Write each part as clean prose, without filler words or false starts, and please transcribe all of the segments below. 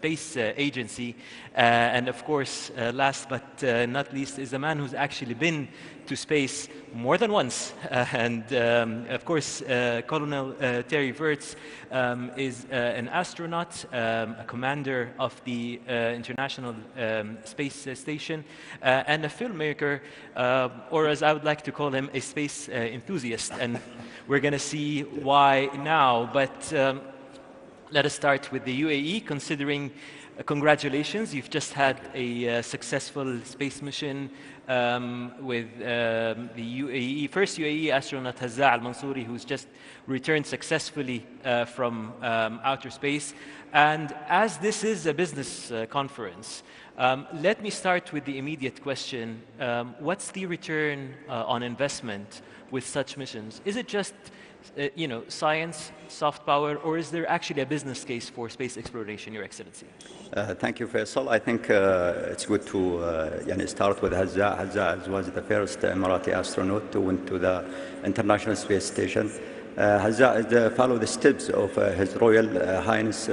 Space Agency, and of course, last but not least, is a man who's actually been to space more than once. Of course, Colonel Terry Virts is an astronaut, a commander of the International Space Station, and a filmmaker, or as I would like to call him, a space enthusiast. And we're going to see why now. But let us start with the UAE, considering congratulations, you've just had a successful space mission with the UAE, first UAE astronaut Hazza al-Mansouri, who's just returned successfully from outer space. And as this is a business conference, let me start with the immediate question. What's the return on investment with such missions? Is it just science, soft power, or is there actually a business case for space exploration, Your Excellency? Thank you, Faisal. I think it's good to start with Hazza. Hazza was the first Emirati astronaut to went to the International Space Station. Hazza followed the steps of His Royal Highness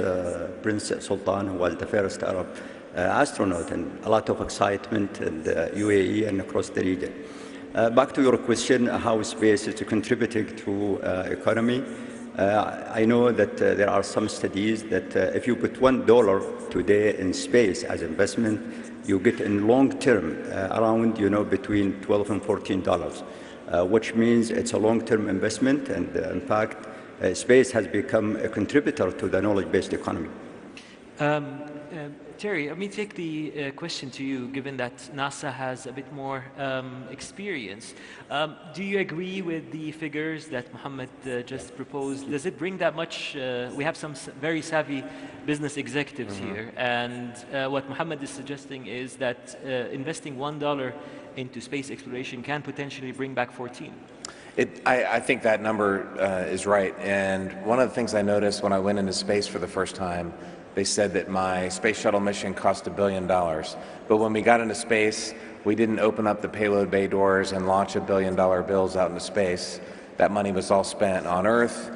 Prince Sultan, who was the first Arab astronaut, and a lot of excitement in the UAE and across the region. Back to your question, how space is contributing to economy. I know that there are some studies that if you put $1 today in space as investment, you get in long term around between $12 and $14, which means it's a long-term investment, and in fact, space has become a contributor to the knowledge-based economy. Terry, let me take the question to you, given that NASA has a bit more experience. Do you agree with the figures that Mohammed just proposed? Does it bring that much? We have some very savvy business executives here, and what Mohammed is suggesting is that investing $1 into space exploration can potentially bring back 14. I think that number is right, and one of the things I noticed when I went into space for the first time, they said that my space shuttle mission cost $1 billion. But when we got into space, we didn't open up the payload bay doors and launch $1 billion bills out into space. That money was all spent on Earth,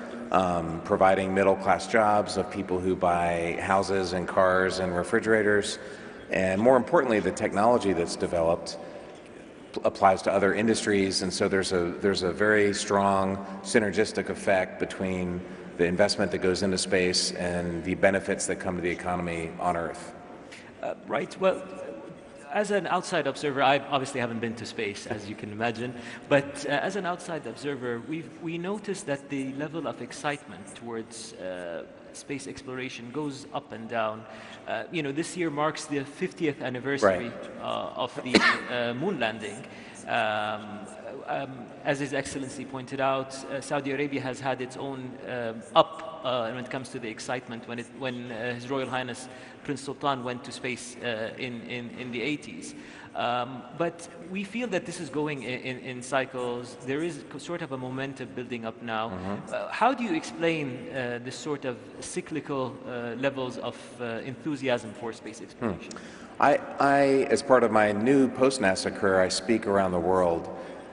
providing middle-class jobs of people who buy houses and cars and refrigerators. And more importantly, the technology that's developed applies to other industries. And so there's a very strong synergistic effect between the investment that goes into space and the benefits that come to the economy on Earth. Right. Well, as an outside observer, I obviously haven't been to space, as you can imagine, but as an outside observer, we noticed that the level of excitement towards space exploration goes up and down. This year marks the 50th anniversary of the moon landing. As His Excellency pointed out, Saudi Arabia has had its own up when it comes to the excitement when His Royal Highness Prince Sultan went to space in the 80s. But we feel that this is going in cycles. There is sort of a momentum building up now. How do you explain this sort of cyclical levels of enthusiasm for space exploration? I, as part of my new post-NASA career, I speak around the world,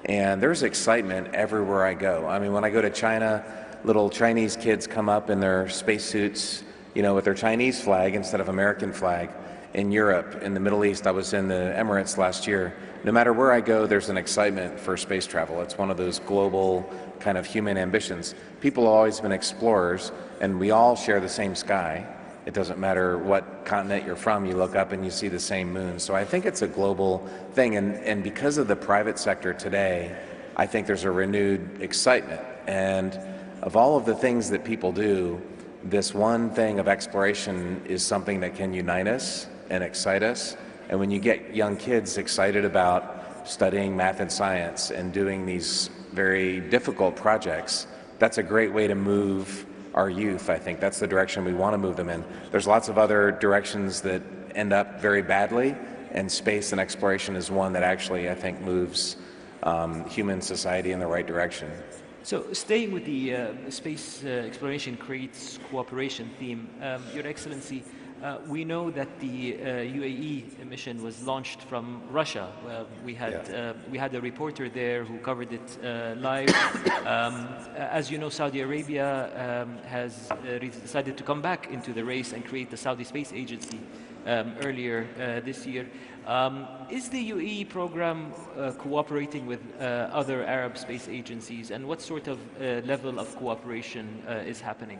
and there's excitement everywhere I go. I mean, when I go to China, little Chinese kids come up in their spacesuits, with their Chinese flag instead of American flag. In Europe, in the Middle East, I was in the Emirates last year. No matter where I go, there's an excitement for space travel. It's one of those global kind of human ambitions. People have always been explorers, and we all share the same sky. It doesn't matter what continent you're from, you look up and you see the same moon. So I think it's a global thing, and because of the private sector today, I think there's a renewed excitement. And of all of the things that people do, this one thing of exploration is something that can unite us and excite us. And when you get young kids excited about studying math and science and doing these very difficult projects, that's a great way to move our youth. I think that's the direction we want to move them in. There's lots of other directions that end up very badly, and space and exploration is one that actually, I think, moves human society in the right direction. So staying with the space exploration creates cooperation theme, Your Excellency, We know that the UAE mission was launched from Russia. We had a reporter there who covered it live. As you know, Saudi Arabia has decided to come back into the race and create the Saudi Space Agency earlier this year. Is the UAE program cooperating with other Arab space agencies, and what sort of level of cooperation is happening?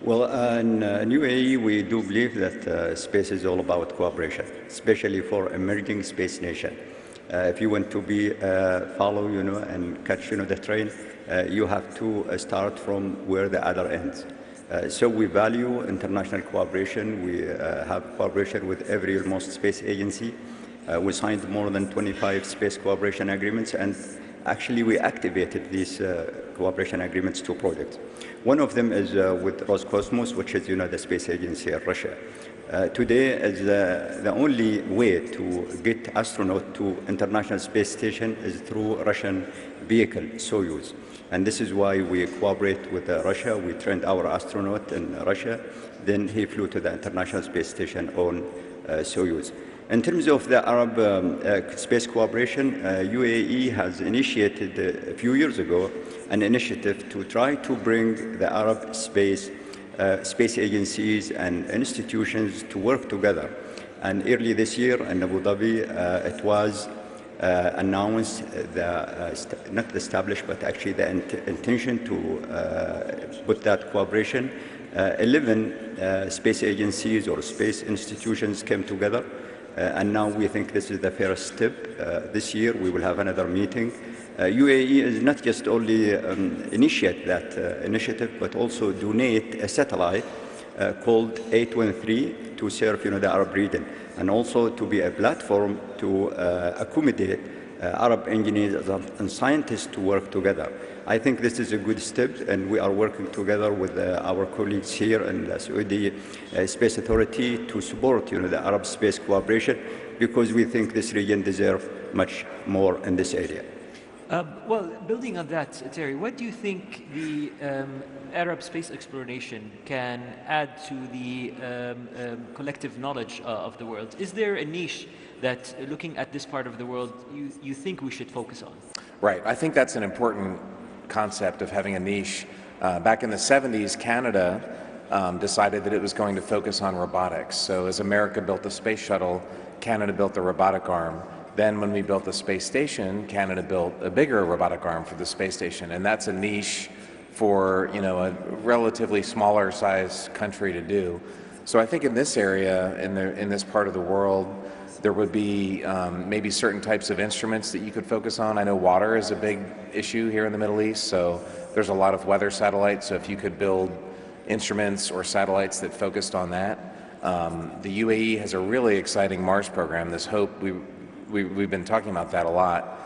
Well, in UAE, we do believe that space is all about cooperation, especially for emerging space nation. If you want to be follow, and catch, the train, you have to start from where the other ends. So we value international cooperation. We have cooperation with every almost space agency. We signed more than 25 space cooperation agreements, and actually we activated these cooperation agreements to projects. One of them is with Roscosmos, which is, the space agency in Russia. Today is the only way to get astronauts to International Space Station is through Russian vehicle, Soyuz. And this is why we cooperate with Russia. We trained our astronaut in Russia. Then he flew to the International Space Station on Soyuz. In terms of the Arab space cooperation, UAE has initiated a few years ago an initiative to try to bring the Arab space agencies and institutions to work together. And early this year in Abu Dhabi, it was announced, not established, but actually the intention to put that cooperation. 11 space agencies or space institutions came together. And now we think this is the first step. This year we will have another meeting. UAE is not just only initiate that initiative, but also donate a satellite called 813 to serve the Arab region, and also to be a platform to accommodate Arab engineers and scientists to work together. I think this is a good step, and we are working together with our colleagues here in the Saudi Space Authority to support the Arab space cooperation, because we think this region deserves much more in this area. Well, building on that, Terry, what do you think the Arab space exploration can add to the collective knowledge of the world? Is there a niche that, looking at this part of the world, you think we should focus on? Right. I think that's an important concept of having a niche. Back in the 70s, Canada decided that it was going to focus on robotics. So as America built the space shuttle, Canada built the robotic arm. Then when we built the space station, Canada built a bigger robotic arm for the space station. And that's a niche for, a relatively smaller size country to do. So I think in this area, in this part of the world, there would be maybe certain types of instruments that you could focus on. I know water is a big issue here in the Middle East, so there's a lot of weather satellites. So if you could build instruments or satellites that focused on that. The UAE has a really exciting Mars program, this HOPE. We've been talking about that a lot.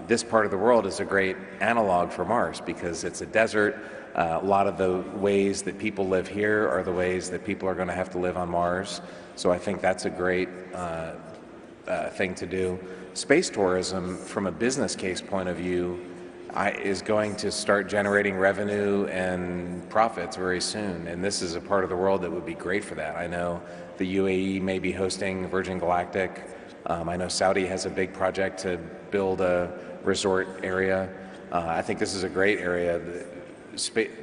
This part of the world is a great analog for Mars because it's a desert. A lot of the ways that people live here are the ways that people are going to have to live on Mars. So I think that's a great thing to do. Space tourism, from a business case point of view, is going to start generating revenue and profits very soon. And this is a part of the world that would be great for that. I know the UAE may be hosting Virgin Galactic. I know Saudi has a big project to build a resort area. I think this is a great area.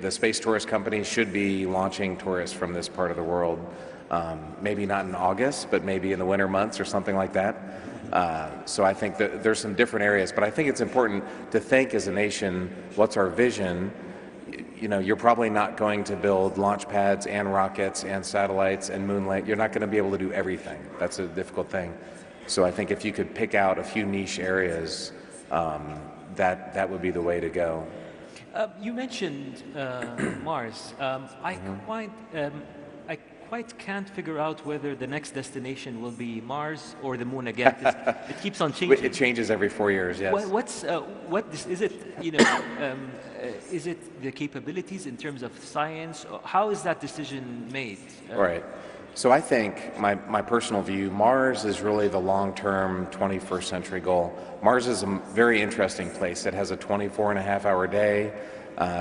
The space tourist companies should be launching tourists from this part of the world. Maybe not in August, but maybe in the winter months or something like that. So I think that there's some different areas, but I think it's important to think as a nation, what's our vision? You're probably not going to build launch pads and rockets and satellites and moonlight. You're not going to be able to do everything. That's a difficult thing. So I think if you could pick out a few niche areas, that would be the way to go. You mentioned Mars. I quite can't figure out whether the next destination will be Mars or the Moon again. It keeps on changing. It changes every 4 years. Yes. Is it? Is it the capabilities in terms of science? How is that decision made? Right. So I think my personal view, Mars is really the long-term 21st century goal. Mars is a very interesting place. It has a 24-and-a-half-hour day.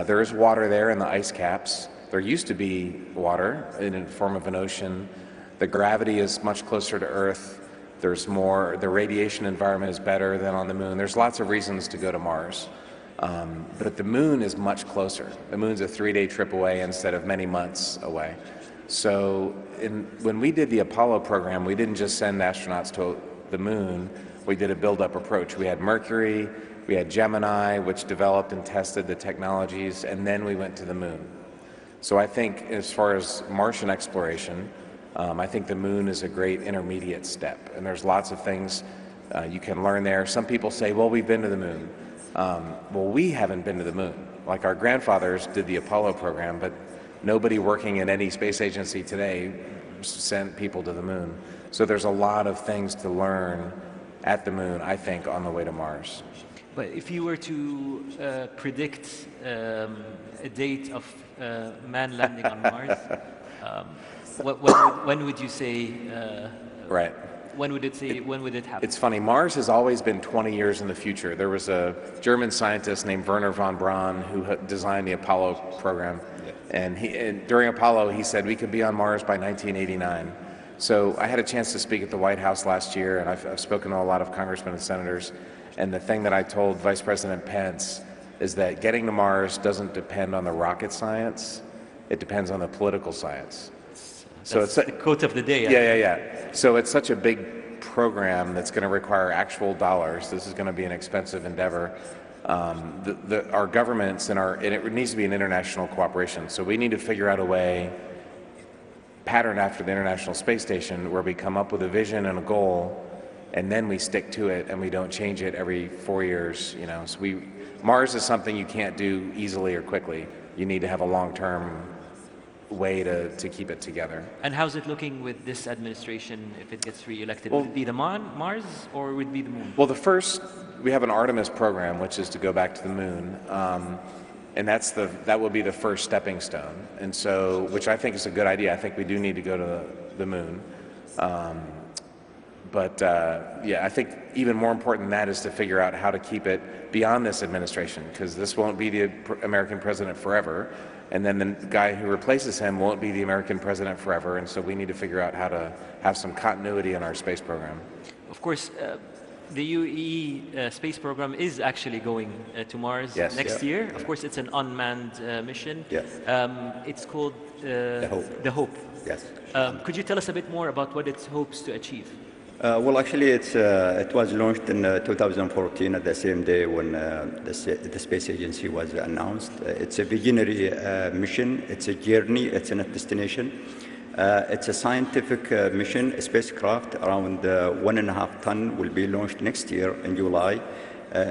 There is water there in the ice caps. There used to be water in the form of an ocean. The gravity is much closer to Earth. There's more, the radiation environment is better than on the moon. There's lots of reasons to go to Mars. But the moon is much closer. The moon's a 3-day trip away instead of many months away. So when we did the Apollo program, we didn't just send astronauts to the moon, we did a build-up approach. We had Mercury, we had Gemini, which developed and tested the technologies, and then we went to the moon. So I think as far as Martian exploration, I think the moon is a great intermediate step, and there's lots of things you can learn there. Some people say, well, we've been to the moon. Well, we haven't been to the moon. Like our grandfathers did the Apollo program, but nobody working in any space agency today sent people to the moon. So there's a lot of things to learn at the moon, I think, on the way to Mars. But if you were to predict a date of man landing on Mars, when would you say? Right. When would it happen? It's funny. Mars has always been 20 years in the future. There was a German scientist named Wernher von Braun who designed the Apollo program, and during Apollo he said we could be on Mars by 1989. So I had a chance to speak at the White House last year, and I've spoken to a lot of congressmen and senators. And the thing that I told Vice President Pence is that getting to Mars doesn't depend on the rocket science; it depends on the political science. So it's the quote of the day. Yeah. So it's such a big program that's going to require actual dollars. This is going to be an expensive endeavor. Our governments and it needs to be an international cooperation. So we need to figure out a way, patterned after the International Space Station, where we come up with a vision and a goal, and then we stick to it and we don't change it every 4 years. You know, so Mars is something you can't do easily or quickly. You need to have a long-term way to keep it together. And how's it looking with this administration if it gets re-elected? Will it be the Mars or would it be the moon? Well, we have an Artemis program, which is to go back to the moon, and that will be the first stepping stone. And so, which I think is a good idea. I think we do need to go to the moon. I think even more important than that is to figure out how to keep it beyond this administration, because this won't be the American president forever. And then the guy who replaces him won't be the American president forever, and so we need to figure out how to have some continuity in our space program. Of course, the UAE space program is actually going to Mars next year. Of course, it's an unmanned mission. Yes. It's called The Hope. The Hope. Yes. Could you tell us a bit more about what it hopes to achieve? Well, actually, it was launched in 2014 at the same day when the space agency was announced. It's a visionary mission. It's a journey. It's not a destination. It's a scientific mission. A spacecraft around 1.5 tons will be launched next year in July.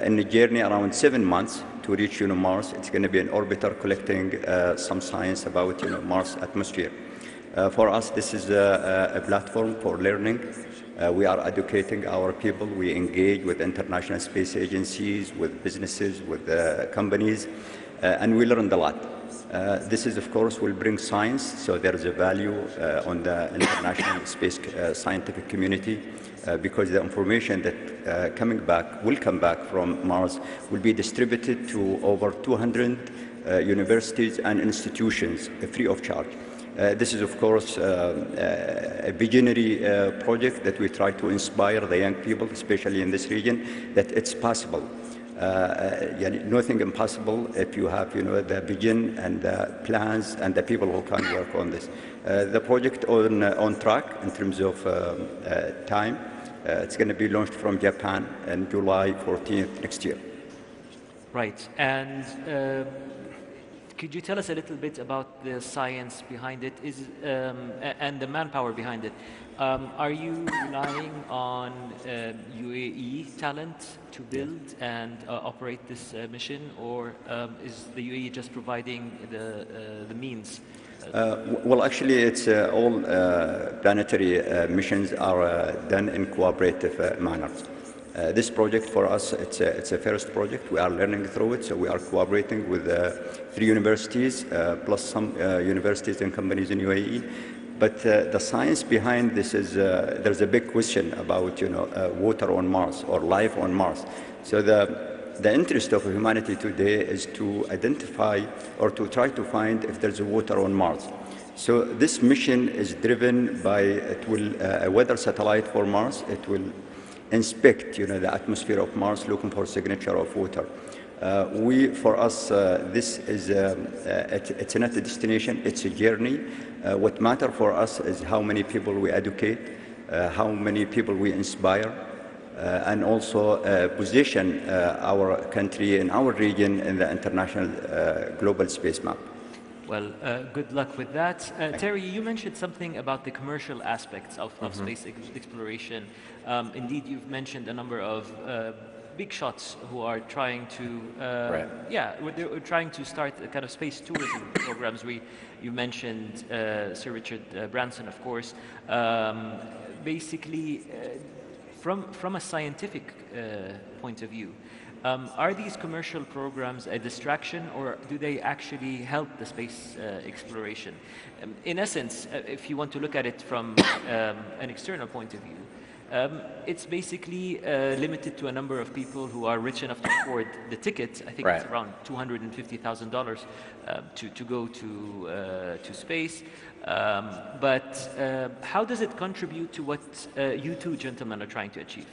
In a journey around 7 months to reach Mars. It's going to be an orbiter collecting some science about Mars atmosphere. For us, this is a platform for learning. We are educating our people. We engage with international space agencies, with businesses, with companies, and we learned a lot. This is, of course, will bring science, so there is a value on the international space scientific community because the information that will come back from Mars will be distributed to over 200 universities and institutions free of charge. This is, of course, a visionary project that we try to inspire the young people, especially in this region, that it's possible. Nothing impossible if you have, the vision and the plans and the people who can work on this. The project on track in terms of time. It's going to be launched from Japan on July 14th next year. Right. And could you tell us a little bit about the science behind it and the manpower behind it? Are you relying on UAE talent to build and operate this mission, or is the UAE just providing the means? Well, actually, it's all planetary missions are done in cooperative manner. This project for us, it's a first project. We are learning through it, so we are cooperating with 3 universities, plus some universities and companies in UAE. But the science behind this is, there's a big question about, water on Mars or life on Mars. So the interest of humanity today is to identify or to try to find if there's water on Mars. So this mission is driven by, it will, a weather satellite for Mars. It will inspect, the atmosphere of Mars, looking for signature of water. For us, this is, it's not a destination, it's a journey. What matters for us is how many people we educate, how many people we inspire, and also position our country and our region in the international global space map. Well, good luck with that. Terry, you mentioned something about the commercial aspects of space exploration. Indeed, you've mentioned a number of big shots who are trying to, they're trying to start a kind of space tourism programs. You mentioned Sir Richard Branson, of course. Basically, from a scientific point of view, are these commercial programs a distraction, or do they actually help the space exploration? In essence, if you want to look at it from an external point of view, it's basically limited to a number of people who are rich enough to afford the ticket. I think it's around $250,000 to go to space. But how does it contribute to what you two gentlemen are trying to achieve?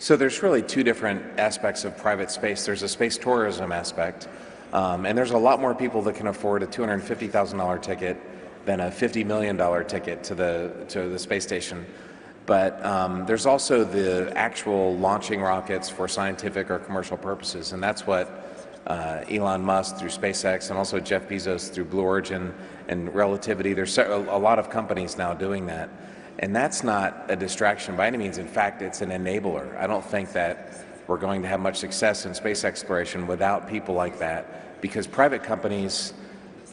So there's really two different aspects of private space. There's a space tourism aspect, and there's a lot more people that can afford a $250,000 ticket than a $50 million ticket to the space station. But there's also the actual launching rockets for scientific or commercial purposes, and that's what Elon Musk through SpaceX and also Jeff Bezos through Blue Origin and Relativity. There's a lot of companies now doing that. And that's not a distraction by any means. In fact, it's an enabler. I don't think that we're going to have much success in space exploration without people like that, because private companies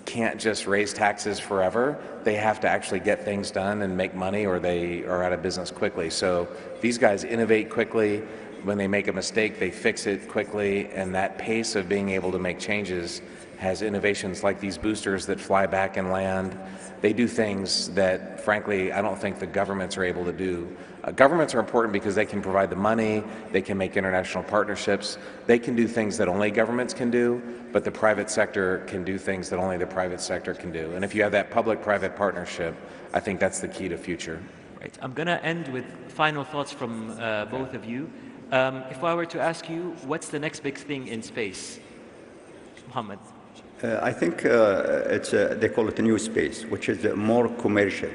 can't just raise taxes forever. They have to actually get things done and make money, or they are out of business quickly. So these guys innovate quickly. When they make a mistake, they fix it quickly, and that pace of being able to make changes has innovations like these boosters that fly back and land. They do things that, frankly, I don't think the governments are able to do. Governments are important because they can provide the money, they can make international partnerships, they can do things that only governments can do, but the private sector can do things that only the private sector can do. And if you have that public-private partnership, I think that's the key to future. Right. I'm going to end with final thoughts from both of you. If I were to ask you, what's the next big thing in space? Mohammed. I think they call it a new space, which is more commercial,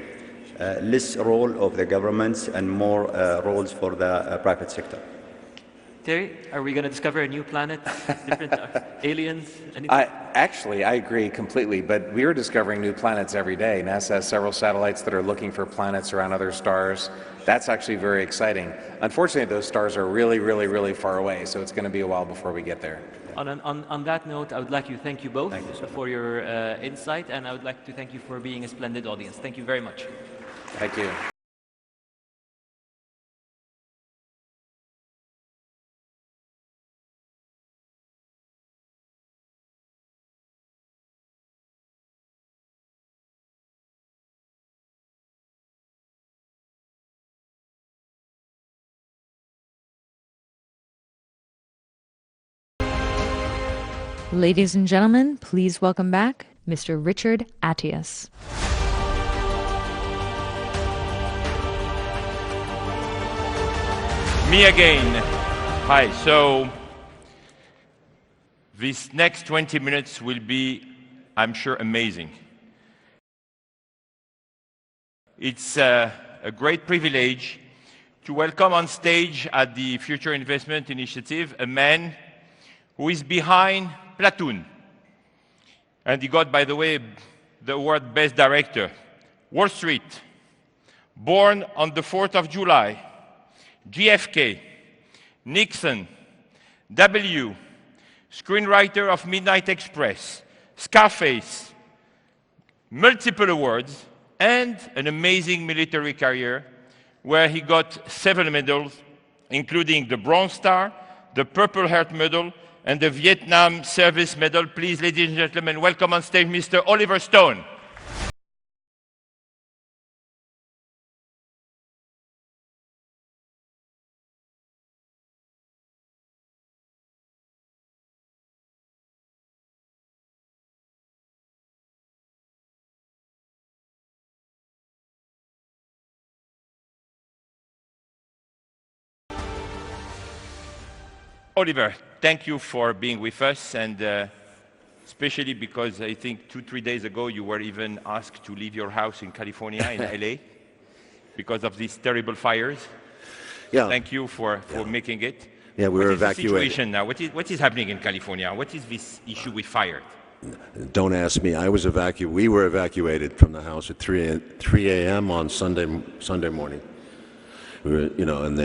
less role of the governments and more roles for the private sector. Terry, are we going to discover a new planet, different aliens? Actually, I agree completely, but we are discovering new planets every day. NASA has several satellites that are looking for planets around other stars. That's actually very exciting. Unfortunately, those stars are really, really, really far away, so it's going to be a while before we get there. On that note, I would like to thank you both for your insight, and I would like to thank you for being a splendid audience. Thank you very much. Thank you. Ladies and gentlemen, please welcome back Mr. Richard Attias. Me again. Hi. So this next 20 minutes will be, I'm sure, amazing. It's a great privilege to welcome on stage at the Future Investment Initiative a man who is behind Platoon. And he got, by the way, the award Best Director. Wall Street, Born on the 4th of July, JFK, Nixon, W, screenwriter of Midnight Express, Scarface, multiple awards, and an amazing military career where he got several medals, including the Bronze Star, the Purple Heart Medal, and the Vietnam Service Medal. Please, ladies and gentlemen, welcome on stage Mr. Oliver Stone. Oliver, thank you for being with us, and especially because I think 2-3 days ago you were even asked to leave your house in California, in LA, because of these terrible fires. Yeah. Thank you for making it. Yeah, we were What is the evacuated. situation now? What is happening in California? What is this issue with fire? Don't ask me. We were evacuated from the house at 3 a.m. on Sunday morning. We were, and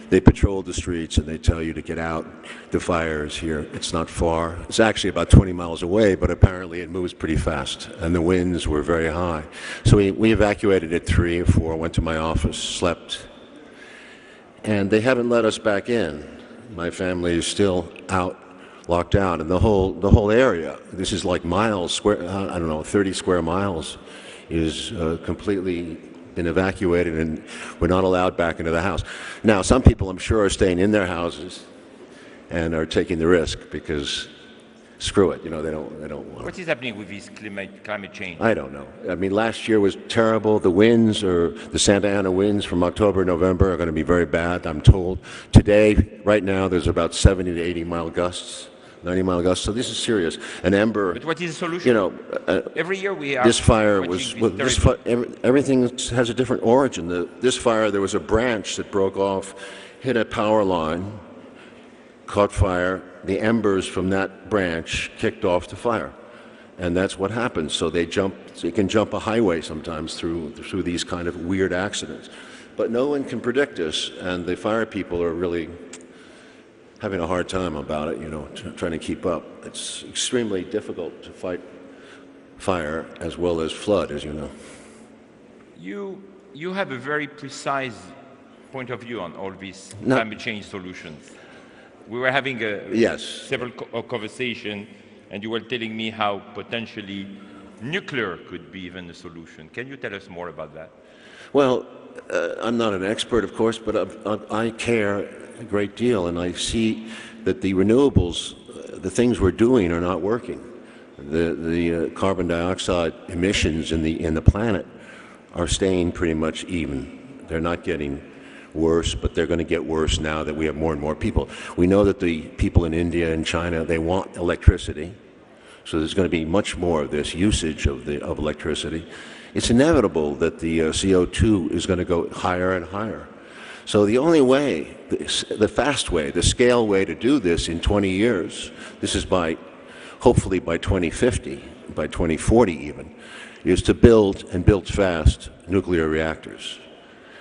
they patrolled the streets and they tell you to get out. The fire is here. It's not far. It's actually about 20 miles away, but apparently it moves pretty fast. And the winds were very high. So we evacuated at 3 or 4, went to my office, slept. And they haven't let us back in. My family is still out, locked out. And the whole area, this is like miles, square, I don't know, 30 square miles, is completely been evacuated, and we're not allowed back into the house. Now, some people, I'm sure, are staying in their houses and are taking the risk because, screw it, they don't want. What is happening with this climate change? I don't know. I mean, last year was terrible. The winds, or the Santa Ana winds from October, November, are going to be very bad, I'm told. Today, right now, there's about 70 to 80 mile gusts. 90-mile gusts. So this is serious. An ember. But what is the solution? Every year we are. This fire was. Everything has a different origin. This fire, there was a branch that broke off, hit a power line, caught fire. The embers from that branch kicked off the fire, and that's what happens. So they can jump a highway sometimes through these kind of weird accidents. But no one can predict this, and the fire people are really having a hard time about it, trying to keep up. It's extremely difficult to fight fire as well as flood, as you know. You have a very precise point of view on all these climate change solutions. We were having several conversations, and you were telling me how potentially nuclear could be even a solution. Can you tell us more about that? Well, I'm not an expert, of course, but I care a great deal, and I see that the renewables, the things we're doing, are not working. The carbon dioxide emissions in the planet are staying pretty much even. They're not getting worse, but they're going to get worse now that we have more and more people. We know that the people in India and China, they want electricity, so there's going to be much more of this usage of electricity. It's inevitable that the CO2 is going to go higher and higher. So the only way, the fast way, the scale way to do this in 20 years, this is hopefully by 2050, by 2040 even, is to build, and build fast, nuclear reactors.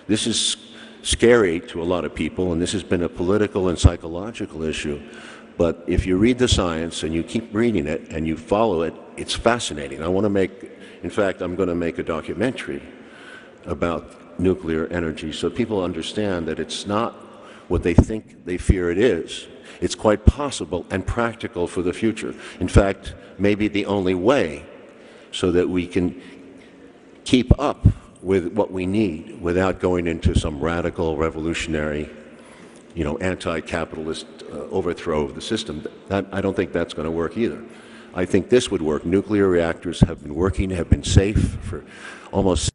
This is scary to a lot of people, and this has been a political and psychological issue. But if you read the science and you keep reading it and you follow it, it's fascinating. In fact, I'm going to make a documentary about nuclear energy so people understand that it's not what they fear it is. It's quite possible and practical for the future. In fact, maybe the only way so that we can keep up with what we need without going into some radical, revolutionary, anti-capitalist overthrow of the system. I don't think that's going to work either. I think this would work. Nuclear reactors have been working, have been safe for almost